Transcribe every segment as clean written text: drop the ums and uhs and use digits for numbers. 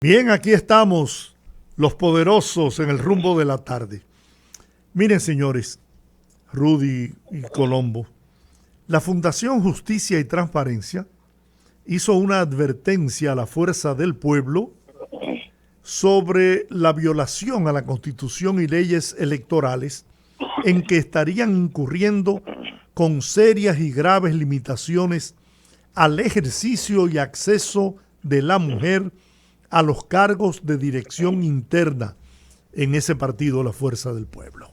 Bien, aquí estamos, los poderosos en el rumbo de la tarde. Miren, señores, Rudy y Colombo, la Fundación Justicia y Transparencia hizo una advertencia a la fuerza del pueblo sobre la violación a la Constitución y leyes electorales en que estarían incurriendo con serias y graves limitaciones al ejercicio y acceso de la mujer a los cargos de dirección interna en ese partido, la Fuerza del Pueblo.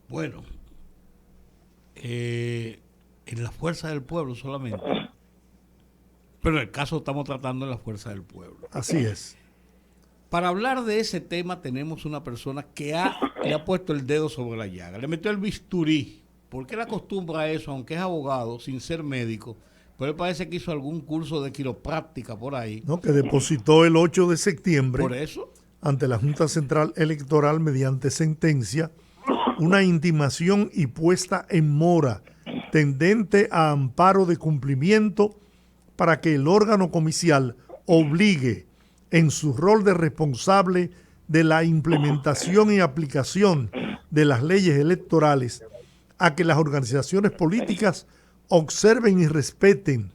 Bueno, en la Fuerza del Pueblo solamente, pero en el caso estamos tratando de la Fuerza del Pueblo. Así es. Para hablar de ese tema tenemos una persona que le ha puesto el dedo sobre la llaga, le metió el bisturí. ¿Por qué le acostumbra a eso, aunque es abogado, sin ser médico? Pero él parece que hizo algún curso de quiropráctica por ahí. ¿No? Que depositó el 8 de septiembre Por eso, ante la Junta Central Electoral mediante sentencia una intimación y puesta en mora tendente a amparo de cumplimiento para que el órgano comicial obligue en su rol de responsable de la implementación y aplicación de las leyes electorales a que las organizaciones políticas observen y respeten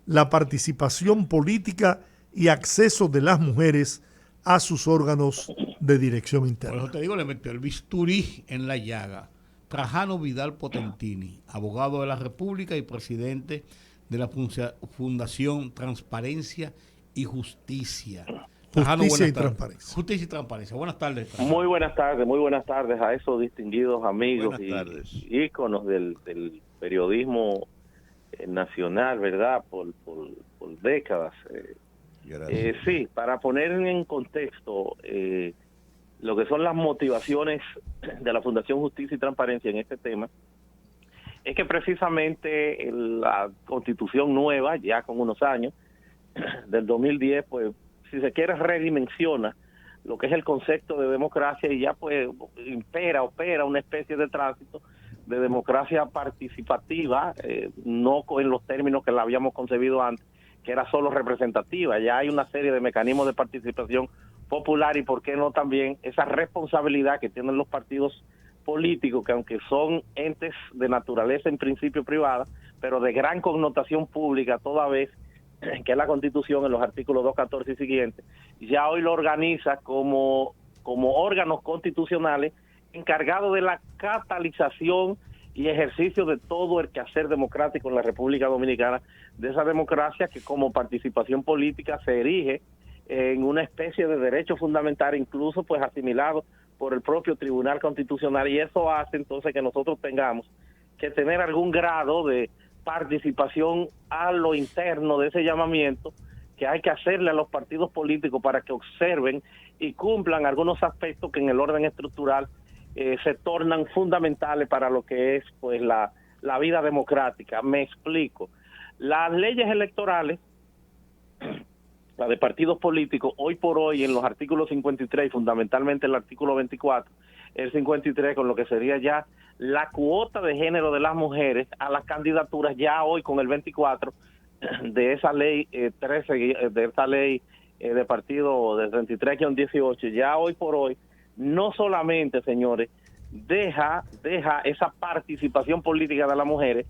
la participación política y acceso de las mujeres a sus órganos de dirección por interna. eso te digo, le metió el bisturí en la llaga. Trajano Vidal Potentini, abogado de la República y presidente de la Fundación Transparencia y Justicia. Trajano, Justicia y buenas tardes. transparencia. Justicia y Transparencia. Buenas tardes, Trajano. Muy buenas tardes a esos distinguidos amigos Buenas tardes. y íconos del periodismo nacional, ¿verdad? Por décadas. Sí, para poner en contexto lo que son las motivaciones de la Fundación Justicia y Transparencia en este tema, es que precisamente la Constitución nueva, ya con unos años, del 2010, pues, si se quiere, redimensiona lo que es el concepto de democracia y ya pues opera una especie de tránsito de democracia participativa, no en los términos que la habíamos concebido antes, que era solo representativa. Ya hay una serie de mecanismos de participación popular y por qué no también esa responsabilidad que tienen los partidos políticos, que aunque son entes de naturaleza en principio privada, pero de gran connotación pública toda vez que es la Constitución en los artículos 214 y siguientes, ya hoy lo organiza como órganos constitucionales encargados de la catalización y ejercicio de todo el quehacer democrático en la República Dominicana, de esa democracia que como participación política se erige en una especie de derecho fundamental, incluso pues asimilado por el propio Tribunal Constitucional, y eso hace entonces que nosotros tengamos que tener algún grado de participación a lo interno de ese llamamiento que hay que hacerle a los partidos políticos para que observen y cumplan algunos aspectos que en el orden estructural se tornan fundamentales para lo que es pues la vida democrática. Me explico. Las leyes electorales, la de partidos políticos, hoy por hoy en los artículos 53 y fundamentalmente el artículo 24, el 53 con lo que sería ya la cuota de género de las mujeres a las candidaturas, ya hoy con el 24 de esa ley 13, de esa ley de partido de 33-18, ya hoy por hoy, no solamente, señores, deja esa participación política de las mujeres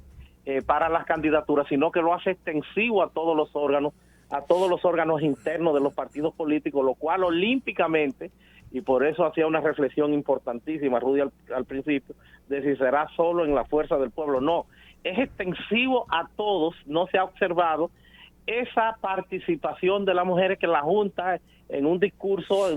para las candidaturas, sino que lo hace extensivo a todos los órganos internos de los partidos políticos, lo cual olímpicamente, y por eso hacía una reflexión importantísima Rudy al principio, de si será solo en la Fuerza del Pueblo. No, es extensivo a todos. No se ha observado esa participación de las mujeres que la Junta, en un discurso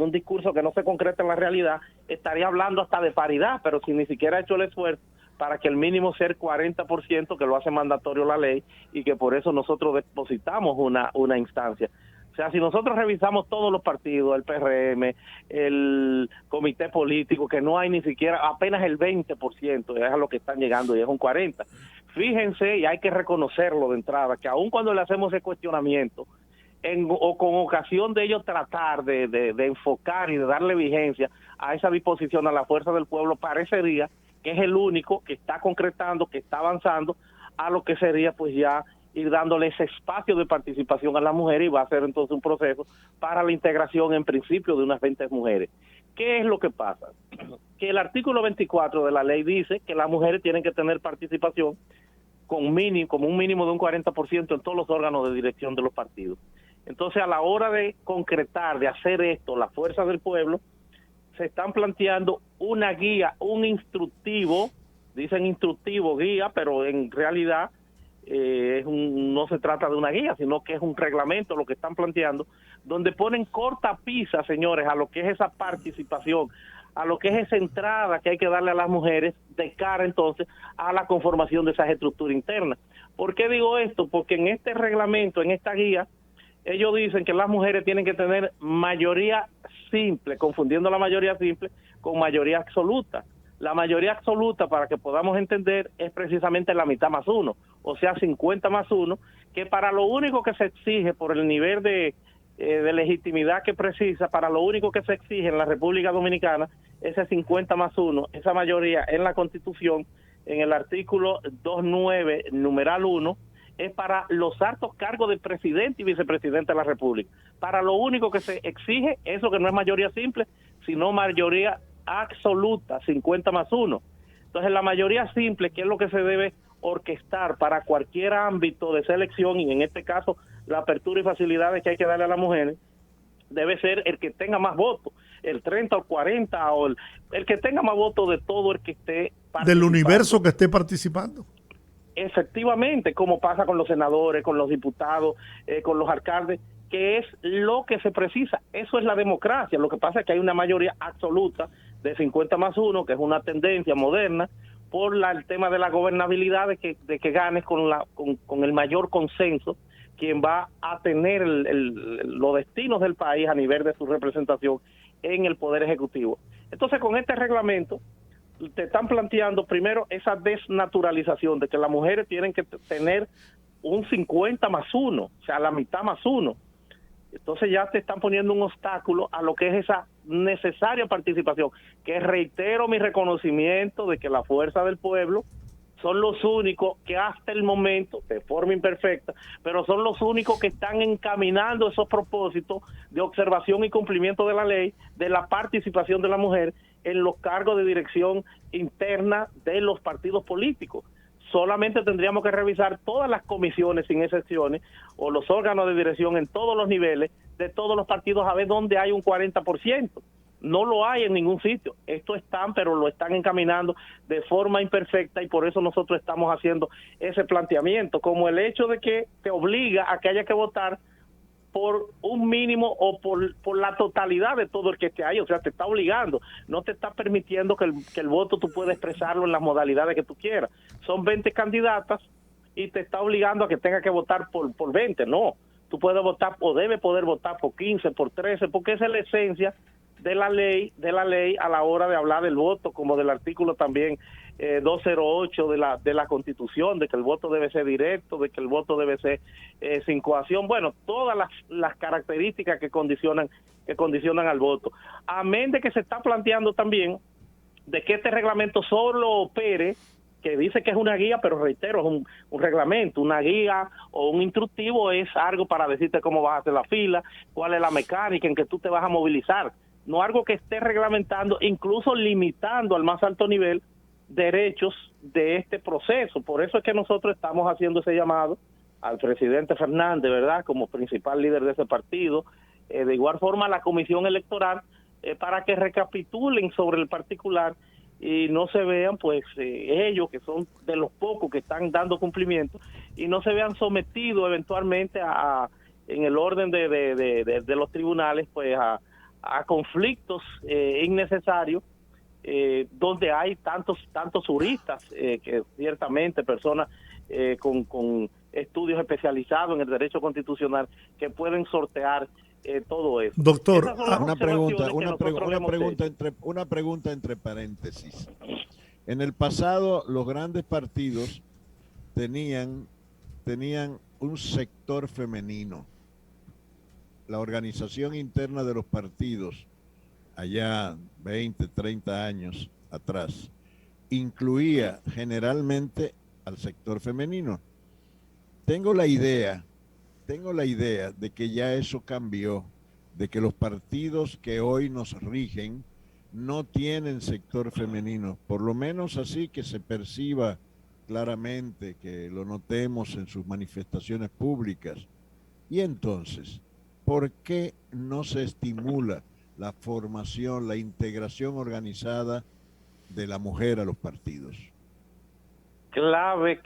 que no se concreta en la realidad, estaría hablando hasta de paridad, pero si ni siquiera ha hecho el esfuerzo para que el mínimo sea el 40%, que lo hace mandatorio la ley, y que por eso nosotros depositamos una instancia. O sea, si nosotros revisamos todos los partidos, el PRM, el comité político, que no hay ni siquiera, apenas el 20%, es a lo que están llegando, y es un 40%. Fíjense, y hay que reconocerlo de entrada, que aun cuando le hacemos ese cuestionamiento, o con ocasión de ellos tratar de enfocar y de darle vigencia a esa disposición a la Fuerza del Pueblo, parecería que es el único que está concretando, que está avanzando a lo que sería pues ya ir dándole ese espacio de participación a las mujeres y va a ser entonces un proceso para la integración en principio de unas 20 mujeres. ¿Qué es lo que pasa? Que el artículo 24 de la ley dice que las mujeres tienen que tener participación como un mínimo de un 40% en todos los órganos de dirección de los partidos. Entonces, a la hora de concretar, de hacer esto, la fuerza del pueblo, se están planteando una guía, un instructivo, dicen instructivo, guía, pero en realidad no se trata de una guía, sino que es un reglamento lo que están planteando, donde ponen cortapisa, señores, a lo que es esa participación, a lo que es esa entrada que hay que darle a las mujeres de cara entonces a la conformación de esas estructuras internas. ¿Por qué digo esto? Porque en este reglamento, en esta guía, ellos dicen que las mujeres tienen que tener mayoría simple, confundiendo la mayoría simple con mayoría absoluta. La mayoría absoluta, para que podamos entender, es precisamente la mitad más uno, o sea, 50 más uno, que para lo único que se exige por el nivel de legitimidad que precisa, para lo único que se exige en la República Dominicana, ese 50 más uno, esa mayoría en la Constitución, en el artículo 29, numeral 1, es para los altos cargos de presidente y vicepresidente de la República. Para lo único que se exige, eso que no es mayoría simple, sino mayoría absoluta, 50 más 1. Entonces, la mayoría simple, que es lo que se debe orquestar para cualquier ámbito de selección, y en este caso, la apertura y facilidades que hay que darle a las mujeres, debe ser el que tenga más votos, el 30 o 40, o el que tenga más votos de todo el que esté participando. Del universo que esté participando. Efectivamente, como pasa con los senadores, con los diputados, con los alcaldes, que es lo que se precisa. Eso es la democracia. Lo que pasa es que hay una mayoría absoluta de 50 más 1, que es una tendencia moderna, por el tema de la gobernabilidad, de que ganes con el mayor consenso, quien va a tener los destinos del país a nivel de su representación en el Poder Ejecutivo. Entonces, con este reglamento, te están planteando primero esa desnaturalización de que las mujeres tienen que tener un 50 más 1, o sea, la mitad más 1. Entonces ya te están poniendo un obstáculo a lo que es esa necesaria participación, que reitero mi reconocimiento de que la fuerza del pueblo son los únicos que hasta el momento, de forma imperfecta, pero son los únicos que están encaminando esos propósitos de observación y cumplimiento de la ley, de la participación de la mujer en los cargos de dirección interna de los partidos políticos. Solamente tendríamos que revisar todas las comisiones, sin excepciones, o los órganos de dirección en todos los niveles de todos los partidos, a ver dónde hay un 40%. No lo hay en ningún sitio. Esto están, pero lo están encaminando de forma imperfecta, y por eso nosotros estamos haciendo ese planteamiento, como el hecho de que te obliga a que haya que votar por un mínimo o por la totalidad de todo el que esté ahí. O sea, te está obligando, no te está permitiendo que el voto tú puedas expresarlo en las modalidades que tú quieras. Son 20 candidatas y te está obligando a que tengas que votar por 20. No, tú puedes votar o debes poder votar por 15, por 13, porque esa es la esencia de la ley a la hora de hablar del voto, como del artículo también 208 de la Constitución, de que el voto debe ser directo, de que el voto debe ser sin coacción. Bueno, todas las características que condicionan al voto. Amén de que se está planteando también de que este reglamento solo opere, que dice que es una guía, pero reitero, es un reglamento. Una guía o un instructivo es algo para decirte cómo vas a hacer la fila, cuál es la mecánica en que tú te vas a movilizar. No algo que esté reglamentando, incluso limitando al más alto nivel derechos de este proceso. Por eso es que nosotros estamos haciendo ese llamado al presidente Fernández, ¿verdad?, como principal líder de ese partido, de igual forma a la Comisión Electoral, para que recapitulen sobre el particular y no se vean, pues, ellos, que son de los pocos que están dando cumplimiento, y no se vean sometidos eventualmente en el orden de los tribunales, pues, a conflictos innecesarios, donde hay tantos juristas, que ciertamente personas con estudios especializados en el derecho constitucional, que pueden sortear todo eso. Doctor, una pregunta entre paréntesis. En el pasado, los grandes partidos tenían un sector femenino. La organización interna de los partidos, allá 20, 30 años atrás, incluía generalmente al sector femenino. tengo la idea de que ya eso cambió, de que los partidos que hoy nos rigen no tienen sector femenino, por lo menos así que se perciba claramente, que lo notemos en sus manifestaciones públicas. Y entonces, ¿por qué no se estimula la formación, la integración organizada de la mujer a los partidos? Clave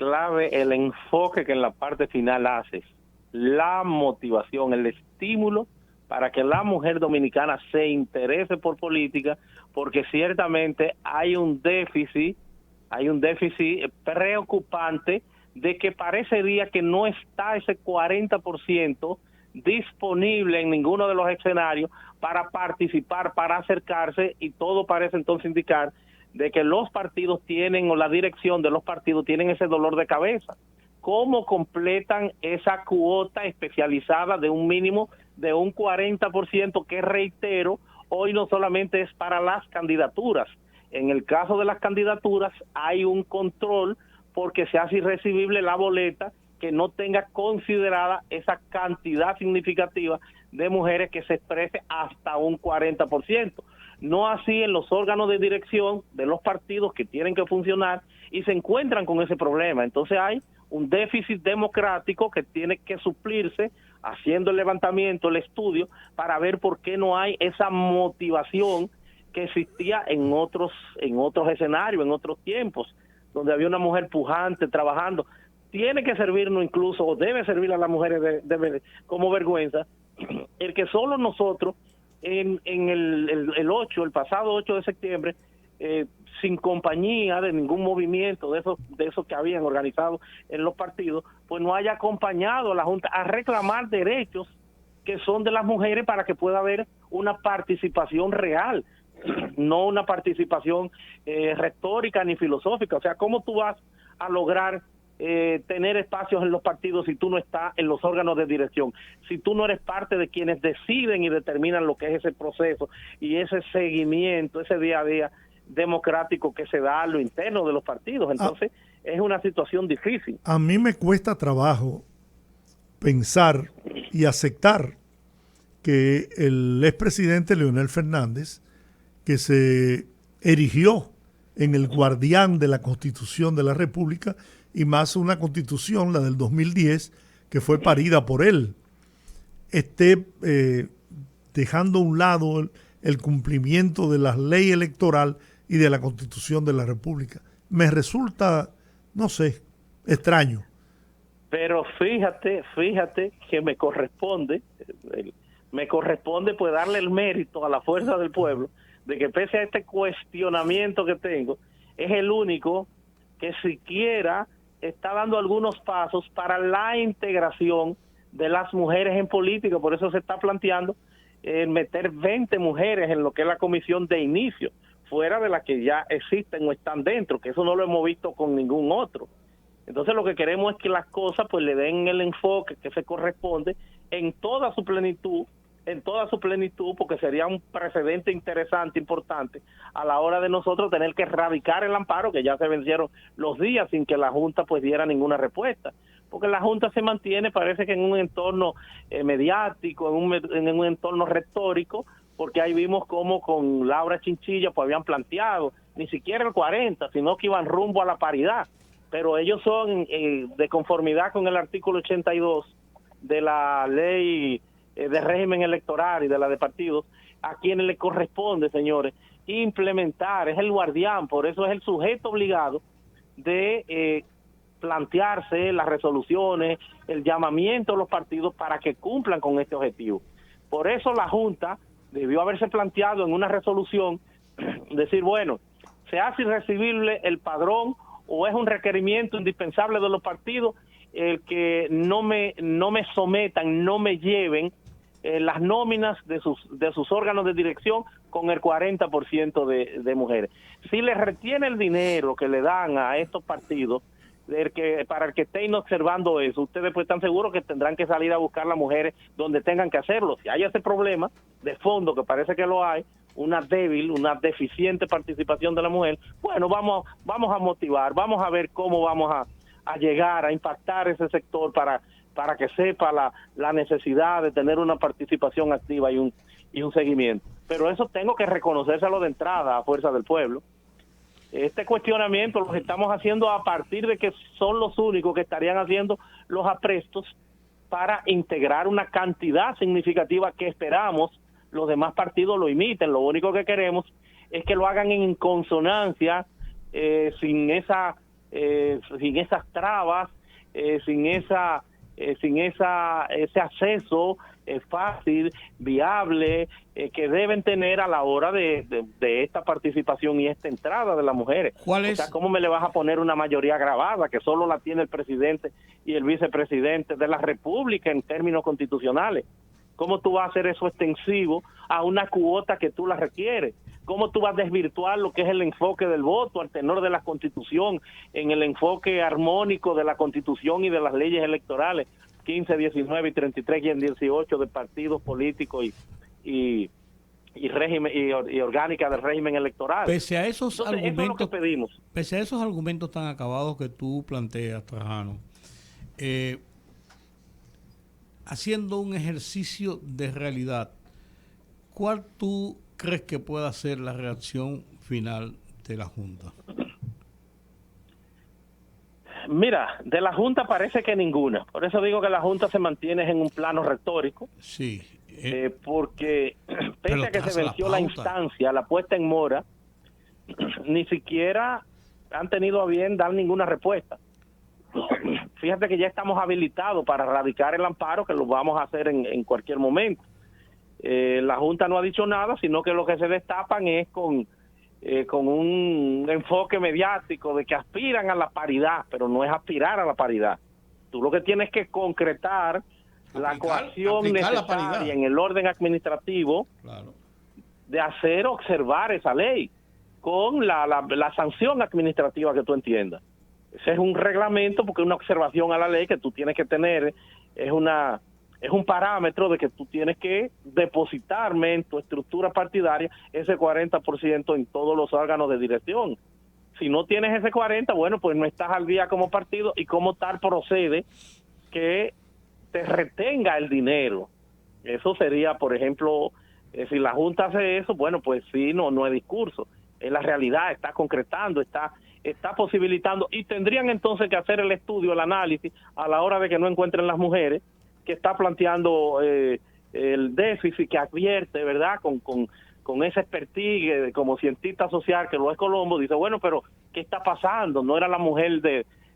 el enfoque que en la parte final haces, la motivación, el estímulo para que la mujer dominicana se interese por política, porque ciertamente hay un déficit preocupante de que parecería que no está ese 40% disponible en ninguno de los escenarios para participar, para acercarse, y todo parece entonces indicar de que los partidos tienen, o la dirección de los partidos tienen ese dolor de cabeza. ¿Cómo completan esa cuota especializada de un mínimo de un 40%, que reitero, hoy no solamente es para las candidaturas? En el caso de las candidaturas hay un control porque se hace irrecibible la boleta que no tenga considerada esa cantidad significativa de mujeres que se exprese hasta un 40%. No así en los órganos de dirección de los partidos que tienen que funcionar y se encuentran con ese problema. Entonces hay un déficit democrático que tiene que suplirse haciendo el levantamiento, el estudio, para ver por qué no hay esa motivación que existía en otros escenarios, en otros tiempos, donde había una mujer pujante trabajando. Tiene que servirnos incluso, o debe servir a las mujeres como vergüenza, el que solo nosotros en el pasado 8 de septiembre, sin compañía de ningún movimiento de esos que habían organizado en los partidos, pues no haya acompañado a la Junta a reclamar derechos que son de las mujeres para que pueda haber una participación real, no una participación retórica ni filosófica. O sea, ¿cómo tú vas a lograr tener espacios en los partidos si tú no estás en los órganos de dirección, si tú no eres parte de quienes deciden y determinan lo que es ese proceso y ese seguimiento, ese día a día democrático que se da a lo interno de los partidos? Entonces es una situación difícil. A mí me cuesta trabajo pensar y aceptar que el expresidente Leonel Fernández, que se erigió en el guardián de la Constitución de la República, y más una Constitución, la del 2010, que fue parida por él, esté dejando a un lado el cumplimiento de la ley electoral y de la Constitución de la República. Me resulta, no sé, extraño. Pero fíjate que me corresponde pues darle el mérito a la fuerza del pueblo de que, pese a este cuestionamiento que tengo, es el único que siquiera está dando algunos pasos para la integración de las mujeres en política. Por eso se está planteando meter 20 mujeres en lo que es la comisión de inicio, fuera de las que ya existen o están dentro, que eso no lo hemos visto con ningún otro. Entonces lo que queremos es que las cosas pues le den el enfoque que se corresponde en toda su plenitud, porque sería un precedente interesante, importante, a la hora de nosotros tener que erradicar el amparo, que ya se vencieron los días sin que la Junta pues diera ninguna respuesta, porque la Junta se mantiene, parece que en un entorno mediático, en un entorno retórico, porque ahí vimos cómo con Laura Chinchilla pues habían planteado ni siquiera el 40, sino que iban rumbo a la paridad, pero ellos son de conformidad con el artículo 82 de la ley de régimen electoral y de la de partidos, a quienes le corresponde, señores, implementar, es el guardián, por eso es el sujeto obligado de plantearse las resoluciones, el llamamiento a los partidos para que cumplan con este objetivo. Por eso la Junta debió haberse planteado en una resolución, decir, bueno, se hace irrecibible el padrón o es un requerimiento indispensable de los partidos el que no me sometan, no me lleven las nóminas de sus órganos de dirección con el 40% de mujeres. Si le retiene el dinero que le dan a estos partidos, para el que estén observando eso, ustedes pues están seguros que tendrán que salir a buscar las mujeres donde tengan que hacerlo. Si hay ese problema de fondo, que parece que lo hay, una deficiente participación de la mujer, bueno, vamos a motivar, vamos a ver cómo vamos a llegar, a impactar ese sector para que sepa la necesidad de tener una participación activa y un seguimiento. Pero eso tengo que reconocérselo de entrada a fuerza del pueblo. Este cuestionamiento lo estamos haciendo a partir de que son los únicos que estarían haciendo los aprestos para integrar una cantidad significativa que esperamos los demás partidos lo imiten. Lo único que queremos es que lo hagan en consonancia, sin esas trabas, sin ese acceso fácil, viable, que deben tener a la hora de esta participación y esta entrada de las mujeres. ¿Cuál es? O sea, ¿cómo me le vas a poner una mayoría agravada que solo la tiene el presidente y el vicepresidente de la República en términos constitucionales? ¿Cómo tú vas a hacer eso extensivo a una cuota que tú la requieres? ¿Cómo tú vas a desvirtuar lo que es el enfoque del voto al tenor de la Constitución, en el enfoque armónico de la Constitución y de las leyes electorales 15, 19 y 33 y en 18 de partidos políticos y régimen y orgánica del régimen electoral? Pese a esos Entonces, argumentos, eso es lo que pedimos. Pese a esos argumentos tan acabados que tú planteas, Trajano, haciendo un ejercicio de realidad, ¿cuál tú crees que pueda ser la reacción final de la Junta? Mira, de la Junta parece que ninguna. Por eso digo que la Junta se mantiene en un plano retórico. Sí. Porque pese a que se venció la instancia, la puesta en mora, ni siquiera han tenido a bien dar ninguna respuesta. Fíjate que ya estamos habilitados para radicar el amparo, que lo vamos a hacer en cualquier momento. La Junta no ha dicho nada, sino que lo que se destapan es con un enfoque mediático de que aspiran a la paridad, pero no es aspirar a la paridad. Tú lo que tienes que concretar la coacción necesaria en el orden administrativo, claro, de hacer observar esa ley con la sanción administrativa que tú entiendas. Ese es un reglamento, porque una observación a la ley que tú tienes que tener es un parámetro de que tú tienes que depositarme en tu estructura partidaria ese 40% en todos los órganos de dirección. Si no tienes ese 40%, bueno, pues no estás al día como partido, y como tal procede que te retenga el dinero. Eso sería, por ejemplo, si la Junta hace eso, bueno, pues sí, no es discurso. Es la realidad, está concretando, está posibilitando, y tendrían entonces que hacer el estudio, el análisis, a la hora de que no encuentren las mujeres, que está planteando el déficit que advierte, ¿verdad?, con ese expertise como cientista social que lo es Colombo. Dice, bueno, pero ¿qué está pasando? No era la mujer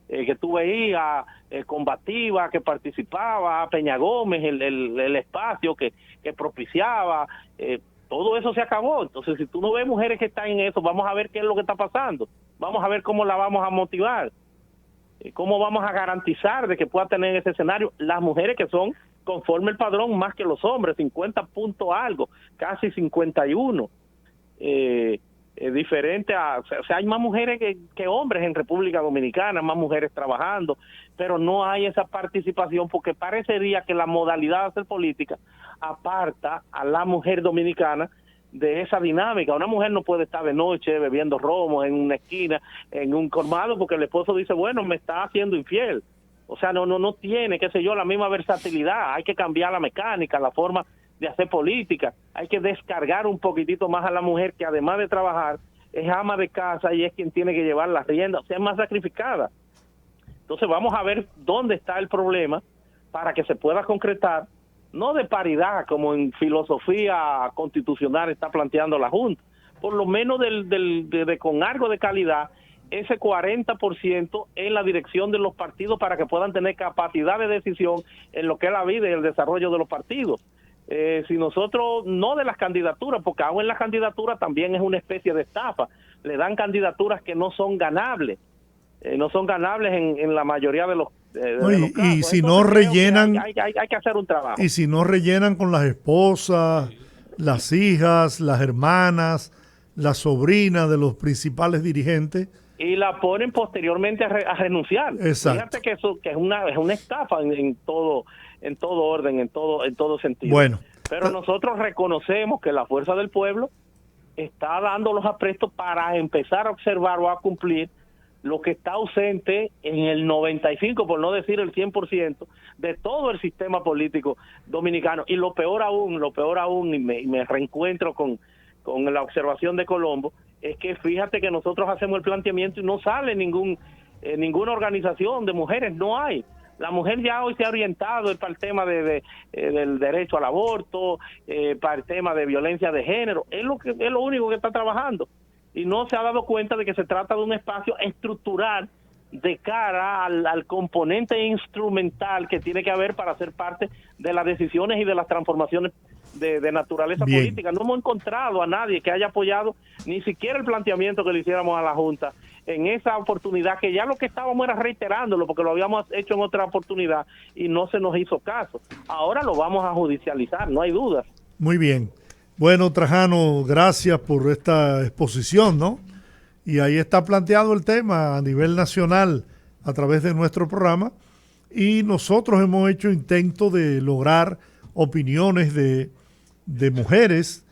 que tú veías, combativa, que participaba, Peña Gómez, el espacio que propiciaba, todo eso se acabó. Entonces, si tú no ves mujeres que están en eso, vamos a ver qué es lo que está pasando, vamos a ver cómo la vamos a motivar, cómo vamos a garantizar de que pueda tener ese escenario las mujeres que son conforme el padrón más que los hombres, 50 puntos algo, casi 51, diferente a, o sea, hay más mujeres que hombres en República Dominicana, más mujeres trabajando, pero no hay esa participación, porque parecería que la modalidad de hacer política aparta a la mujer dominicana de esa dinámica. Una mujer no puede estar de noche bebiendo romo en una esquina, en un colmado, porque el esposo dice, bueno, me está haciendo infiel. O sea, no tiene, qué sé yo, la misma versatilidad. Hay que cambiar la mecánica, la forma de hacer política. Hay que descargar un poquitito más a la mujer, que además de trabajar, es ama de casa y es quien tiene que llevar las riendas, o sea, es más sacrificada. Entonces vamos a ver dónde está el problema para que se pueda concretar, no de paridad como en filosofía constitucional está planteando la Junta, por lo menos con algo de calidad, ese 40% en la dirección de los partidos, para que puedan tener capacidad de decisión en lo que es la vida y el desarrollo de los partidos. Si nosotros, no de las candidaturas, porque aún en las candidaturas también es una especie de estafa, le dan candidaturas que no son ganables, en la mayoría de los casos. Y si no rellenan, hay que hacer un trabajo. Y si no rellenan con las esposas, las hijas, las hermanas, las sobrinas de los principales dirigentes, y la ponen posteriormente a renunciar. Exacto. Fíjate que eso es una estafa en todo orden, en todo sentido. Bueno, pero nosotros reconocemos que la fuerza del pueblo está dando los aprestos para empezar a observar o a cumplir lo que está ausente en el 95, por no decir el 100%, de todo el sistema político dominicano. Y lo peor aún, y me reencuentro con la observación de Colombo, es que fíjate que nosotros hacemos el planteamiento y no sale ninguna organización de mujeres, no hay. La mujer ya hoy se ha orientado para el tema del derecho al aborto, para el tema de violencia de género, es lo único que está trabajando. Y no se ha dado cuenta de que se trata de un espacio estructural de cara al componente instrumental que tiene que haber para ser parte de las decisiones y de las transformaciones de naturaleza política. No hemos encontrado a nadie que haya apoyado ni siquiera el planteamiento que le hiciéramos a la Junta en esa oportunidad, que ya lo que estábamos era reiterándolo porque lo habíamos hecho en otra oportunidad y no se nos hizo caso. Ahora lo vamos a judicializar, no hay dudas. Muy bien. Bueno, Trajano, gracias por esta exposición, ¿no? Y ahí está planteado el tema a nivel nacional a través de nuestro programa, y nosotros hemos hecho intento de lograr opiniones de mujeres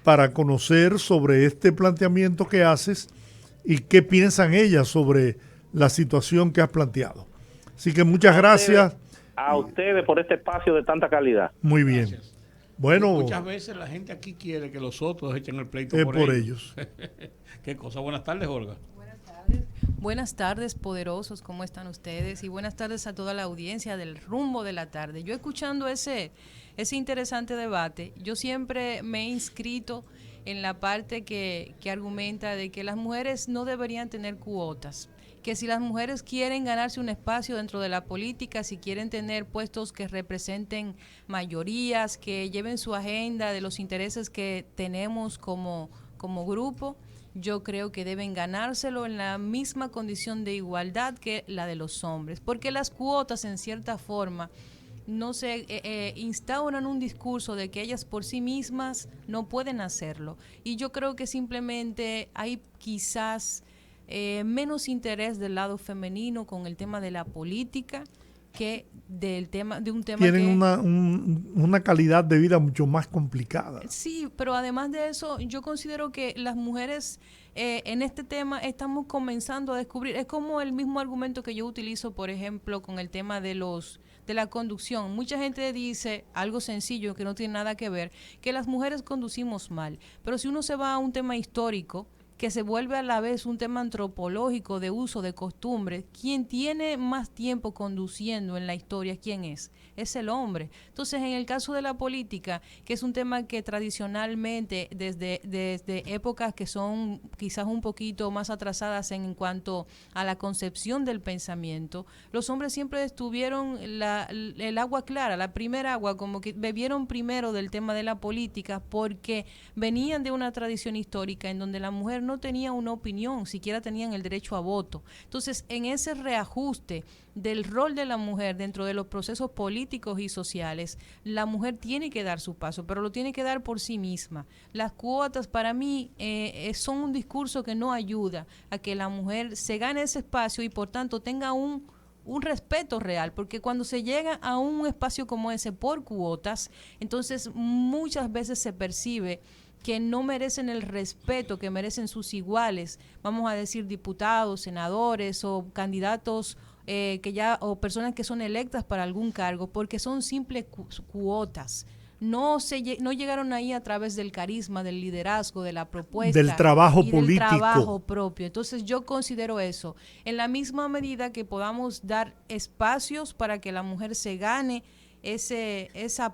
para conocer sobre este planteamiento que haces y qué piensan ellas sobre la situación que has planteado. Así que muchas gracias. A ustedes por este espacio de tanta calidad. Muy bien. Gracias. Bueno, muchas veces la gente aquí quiere que los otros echen el pleito por ellos. Qué cosa. Buenas tardes, Olga. Buenas tardes. Buenas tardes, poderosos. ¿Cómo están ustedes? Y buenas tardes a toda la audiencia del Rumbo de la Tarde. Yo escuchando ese interesante debate, yo siempre me he inscrito en la parte que argumenta de que las mujeres no deberían tener cuotas, que si las mujeres quieren ganarse un espacio dentro de la política, si quieren tener puestos que representen mayorías, que lleven su agenda de los intereses que tenemos como grupo, yo creo que deben ganárselo en la misma condición de igualdad que la de los hombres, porque las cuotas en cierta forma no se instauran un discurso de que ellas por sí mismas no pueden hacerlo, y yo creo que simplemente hay quizás menos interés del lado femenino con el tema de la política que de un tema tienen una calidad de vida mucho más complicada. Sí, pero además de eso, yo considero que las mujeres en este tema estamos comenzando a descubrir, es como el mismo argumento que yo utilizo, por ejemplo, con el tema de la conducción. Mucha gente dice algo sencillo que no tiene nada que ver, que las mujeres conducimos mal, pero si uno se va a un tema histórico, que se vuelve a la vez un tema antropológico de uso de costumbres, quien tiene más tiempo conduciendo en la historia, ¿quién es? Es el hombre. Entonces, en el caso de la política, que es un tema que tradicionalmente, desde épocas que son quizás un poquito más atrasadas en cuanto a la concepción del pensamiento, los hombres siempre tuvieron el agua clara, la primera agua, como que bebieron primero del tema de la política, porque venían de una tradición histórica en donde la mujer no tenía una opinión, siquiera tenían el derecho a voto. Entonces, en ese reajuste del rol de la mujer dentro de los procesos políticos y sociales, la mujer tiene que dar su paso, pero lo tiene que dar por sí misma. Las cuotas para mí son un discurso que no ayuda a que la mujer se gane ese espacio y por tanto tenga un respeto real, porque cuando se llega a un espacio como ese por cuotas, entonces muchas veces se percibe que no merecen el respeto que merecen sus iguales, vamos a decir diputados, senadores o candidatos o personas que son electas para algún cargo, porque son simples cuotas. No llegaron ahí a través del carisma, del liderazgo, de la propuesta, del trabajo político, del trabajo propio. Entonces yo considero eso, en la misma medida que podamos dar espacios para que la mujer se gane esa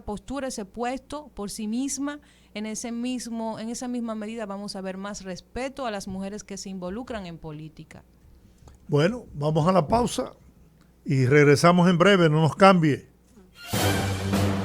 postura, ese puesto por sí misma, en esa misma medida vamos a ver más respeto a las mujeres que se involucran en política. Bueno, vamos a la pausa y regresamos en breve, no nos cambie.